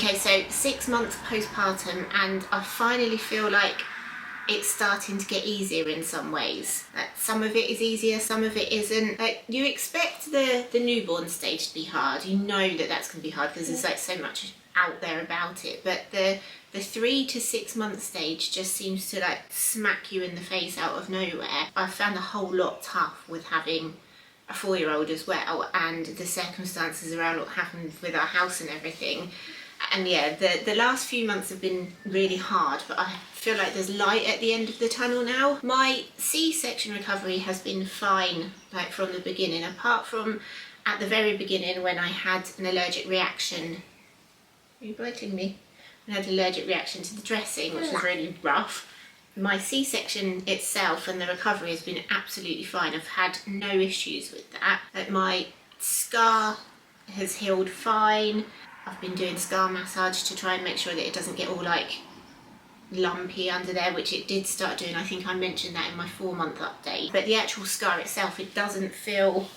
Okay, so 6 months postpartum, and I finally feel like it's starting to get easier in some ways. Some of it is easier, some of it isn't. Like, you expect the newborn stage to be hard. You know that that's going to be hard because there's like so much out there about it. But the 3 to 6 month stage just seems to like smack you in the face out of nowhere. I found a whole lot tough with having a 4-year-old as well, and the circumstances around what happened with our house and everything. And yeah, the last few months have been really hard, but I feel like there's light at the end of the tunnel now. My C-section recovery has been fine, like from the beginning, apart from at the very beginning when I had an allergic reaction. Are you biting me? I had an allergic reaction to the dressing, which was really rough. My C-section itself and the recovery has been absolutely fine. I've had no issues with that. Like, my scar has healed fine. I've been doing scar massage to try and make sure that it doesn't get all like lumpy under there, which it did start doing. I think I mentioned that in my 4-month update. But the actual scar itself, it doesn't feel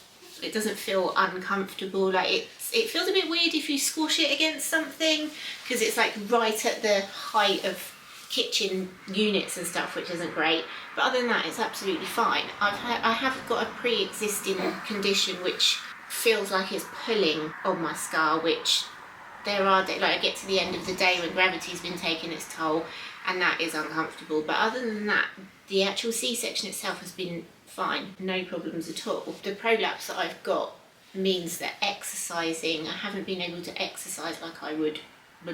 uncomfortable. Like, it feels a bit weird if you squash it against something, because it's like right at the height of kitchen units and stuff, which isn't great. But other than that, it's absolutely fine. I have got a pre-existing condition which feels like it's pulling on my scar, which there are days, like I get to the end of the day when gravity's been taking its toll, and that is uncomfortable. But other than that, the actual C-section itself has been fine, no problems at all. The prolapse that I've got means that exercising, I haven't been able to exercise like I would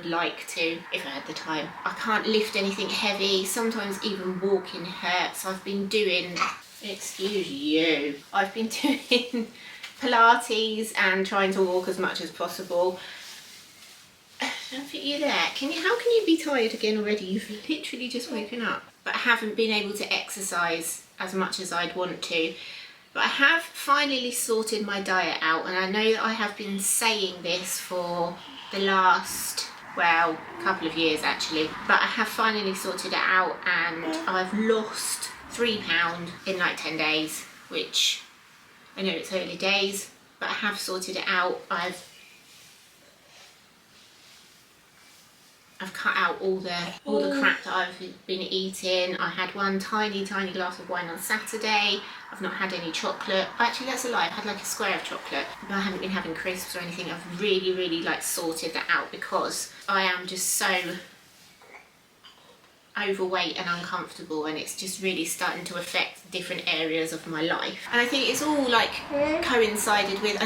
like to if I had the time. I can't lift anything heavy, sometimes even walking hurts. I've been doing, excuse you, I've been doing Pilates and trying to walk as much as possible. I don't think you're there. How can you be tired again already? You've literally just woken up. But I haven't been able to exercise as much as I'd want to. But I have finally sorted my diet out, and I know that I have been saying this for the last, well, couple of years actually. But I have finally sorted it out, and I've lost 3 pounds in like 10 days, which I know it's early days, but I have sorted it out. I've cut out all the crap that I've been eating. I had one tiny glass of wine on Saturday. I've not had any chocolate. Actually, that's a lie. I've had like a square of chocolate, but I haven't been having crisps or anything. I've really like sorted that out because I am just so overweight and uncomfortable, and it's just really starting to affect different areas of my life. And I think it's all like coincided with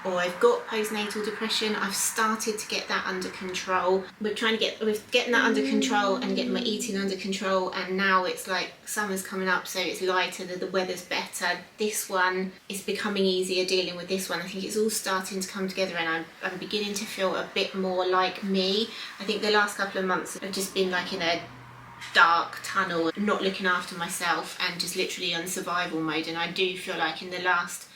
I've got postnatal depression. I've started to get that under control. We're getting that under control and getting my eating under control, and now it's like summer's coming up, so it's lighter, the weather's better. This one is becoming easier dealing with this one. I think it's all starting to come together, and I'm beginning to feel a bit more like me. I think the last couple of months have just been like in a dark tunnel, not looking after myself and just literally on survival mode. And I do feel like in the last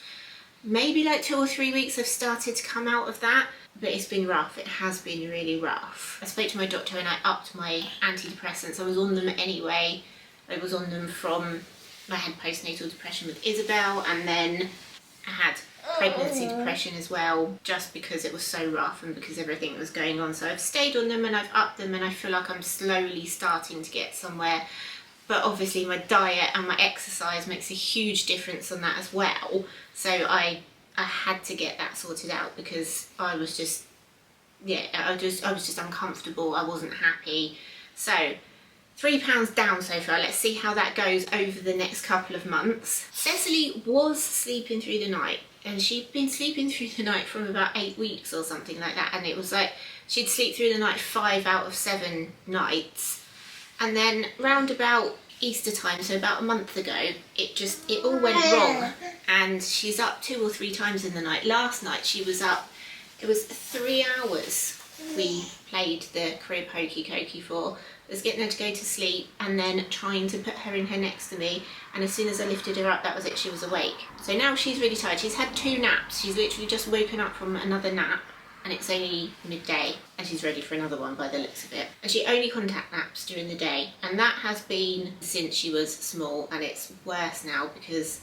maybe like 2 or 3 weeks I've started to come out of that, but it's been rough. It has been really rough. I spoke to my doctor and I upped my antidepressants. I was on them anyway. I was on them I had postnatal depression with Isabel, and then I had pregnancy depression as well, just because it was so rough and because everything was going on. So I've stayed on them and I've upped them, and I feel like I'm slowly starting to get somewhere. But obviously my diet and my exercise makes a huge difference on that as well. So I had to get that sorted out because I was just uncomfortable. I wasn't happy. So 3 pounds down so far. Let's see how that goes over the next couple of months. Cecily was sleeping through the night, and she'd been sleeping through the night from about 8 weeks or something like that. And it was like she'd sleep through the night 5 out of 7 nights. And then round about Easter time, so about a month ago, it all went wrong, and she's up 2 or 3 times in the night. Last night she was up, it was 3 hours we played the crib hokey cokey for. I was getting her to go to sleep and then trying to put her in her next to me, and as soon as I lifted her up, that was it, she was awake. So now she's really tired. She's had 2 naps. She's literally just woken up from another nap, and it's only midday, and she's ready for another one by the looks of it. And she only contact naps during the day, and that has been since she was small, and it's worse now because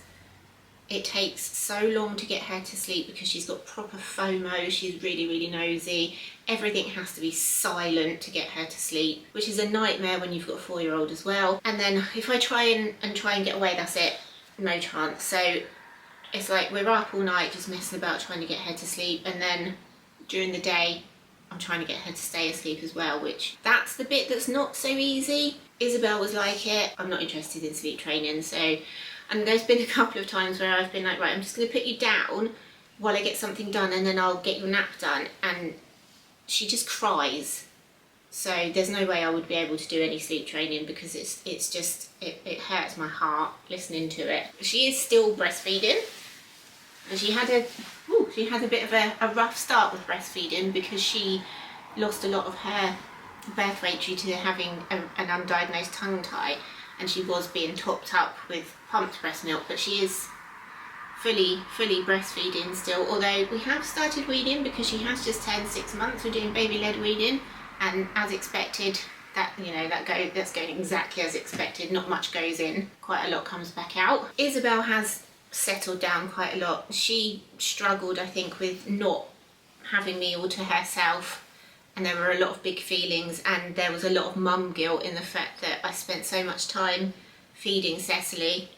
it takes so long to get her to sleep because she's got proper FOMO, she's really, really nosy. Everything has to be silent to get her to sleep, which is a nightmare when you've got a 4-year-old as well. And then if I try and get away, that's it, no chance. So it's like we're up all night just messing about trying to get her to sleep, and then during the day I'm trying to get her to stay asleep as well, which that's the bit that's not so easy. Isabel was like it, I'm not interested in sleep training, so, and there's been a couple of times where I've been like, right, I'm just going to put you down while I get something done and then I'll get your nap done, and she just cries. So there's no way I would be able to do any sleep training because it's just, it hurts my heart listening to it. She is still breastfeeding, and she had a bit of a rough start with breastfeeding because she lost a lot of her birth weight due to having an undiagnosed tongue tie, and she was being topped up with pumped breast milk, but she is fully breastfeeding still, although we have started weaning because she has just turned 6 months. We're doing baby-led weaning, and as expected, that's going exactly as expected. Not much goes in, quite a lot comes back out. Isabel has settled down quite a lot. She struggled, I think, with not having me all to herself, and there were a lot of big feelings, and there was a lot of mum guilt in the fact that I spent so much time feeding Cecily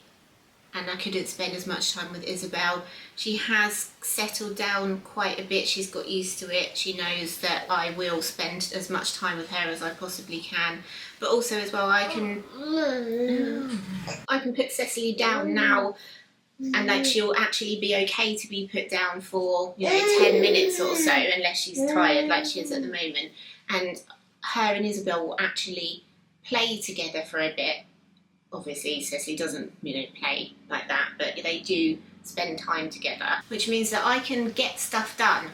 and I couldn't spend as much time with Isabel. She has settled down quite a bit. She's got used to it. She knows that I will spend as much time with her as I possibly can. But also as well, I can put Cecily down now, and like she'll actually be okay to be put down for 10 minutes or so, unless she's tired like she is at the moment. And her and Isabel will actually play together for a bit. Obviously Cecily doesn't play like that, but they do spend time together, which means that I can get stuff done,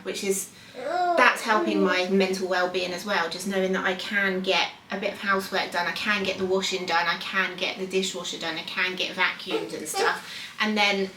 that's helping my mental well-being as well, just knowing that I can get a bit of housework done, I can get the washing done, I can get the dishwasher done, I can get vacuumed and stuff, and then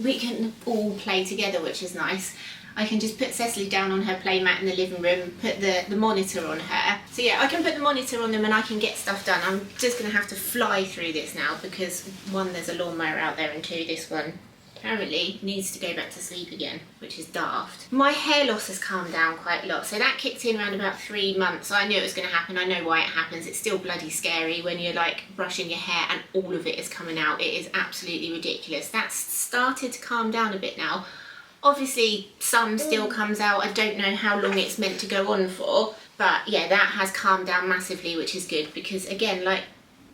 we can all play together, which is nice. I can just put Cecily down on her playmat in the living room, put the monitor on her. So yeah, I can put the monitor on them and I can get stuff done. I'm just going to have to fly through this now because 1, there's a lawnmower out there, and 2, this one apparently needs to go back to sleep again, which is daft. My hair loss has calmed down quite a lot, so that kicked in around about 3 months. So I knew it was going to happen. I know why it happens. It's still bloody scary when you're like brushing your hair and all of it is coming out. It is absolutely ridiculous. That's started to calm down a bit now. Obviously some still comes out. I don't know how long it's meant to go on for, but yeah, that has calmed down massively, which is good, because again, like,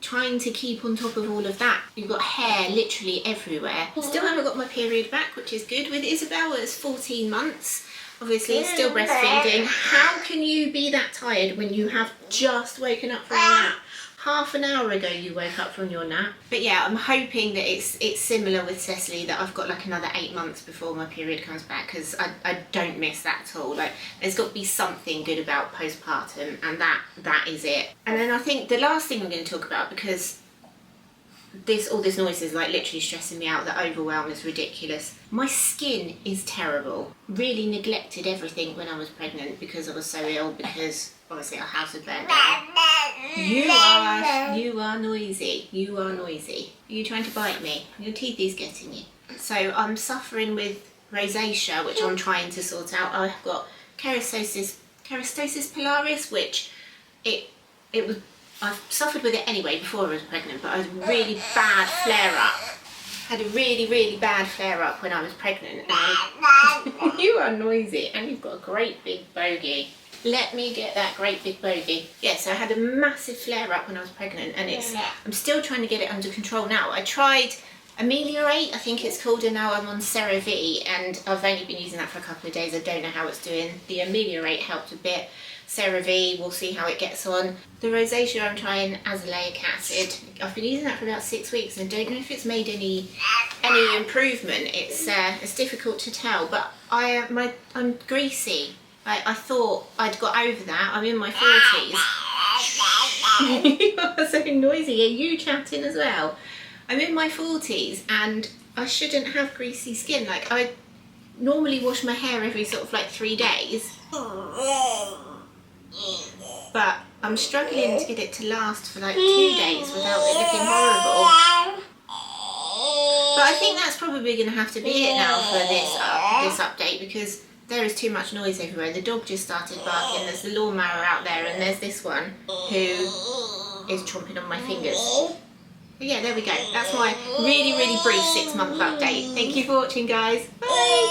trying to keep on top of all of that, you've got hair literally everywhere. Still haven't got my period back, which is good. With Isabel, it's 14 months, obviously still breastfeeding. How can you be that tired when you have just woken up from your nap? Half an hour ago you woke up from your nap. But yeah, I'm hoping that it's similar with Cecily, that I've got like another 8 months before my period comes back, because I don't miss that at all. Like, there's got to be something good about postpartum, and that is it. And then I think the last thing I'm going to talk about, because all this noise is like literally stressing me out, that overwhelm is ridiculous. My skin is terrible. Really neglected everything when I was pregnant because I was so ill, because obviously our house had burnt down. You are noisy. You are noisy. Are you trying to bite me? Your teeth is getting you. So I'm suffering with rosacea, which I'm trying to sort out. I've got keratosis pilaris, which I've suffered with it anyway before I was pregnant, but I had a really bad flare-up. Had a really, really bad flare-up when I was pregnant. And you are noisy, and you've got a great big bogey. Let me get that great big bogey. Yeah, so I had a massive flare-up when I was pregnant, and I'm still trying to get it under control now. I tried Ameliorate, I think it's called, and now I'm on CeraVe, and I've only been using that for a couple of days. I don't know how it's doing. The Ameliorate helped a bit. CeraVe, we'll see how it gets on. The rosacea, I'm trying azelaic acid. I've been using that for about 6 weeks and I don't know if it's made any improvement. It's difficult to tell, but I'm greasy. I thought I'd got over that. I'm in my 40s. You are so noisy. Are you chatting as well? I'm in my 40s and I shouldn't have greasy skin. Like, I normally wash my hair every sort of like 3 days. But I'm struggling to get it to last for like 2 days without it looking horrible. But I think that's probably going to have to be it now for this update, because there is too much noise everywhere. The dog just started barking, there's the lawnmower out there, and there's this one who is chomping on my fingers. But yeah, there we go. That's my really, really brief 6-month update. Thank you for watching, guys. Bye!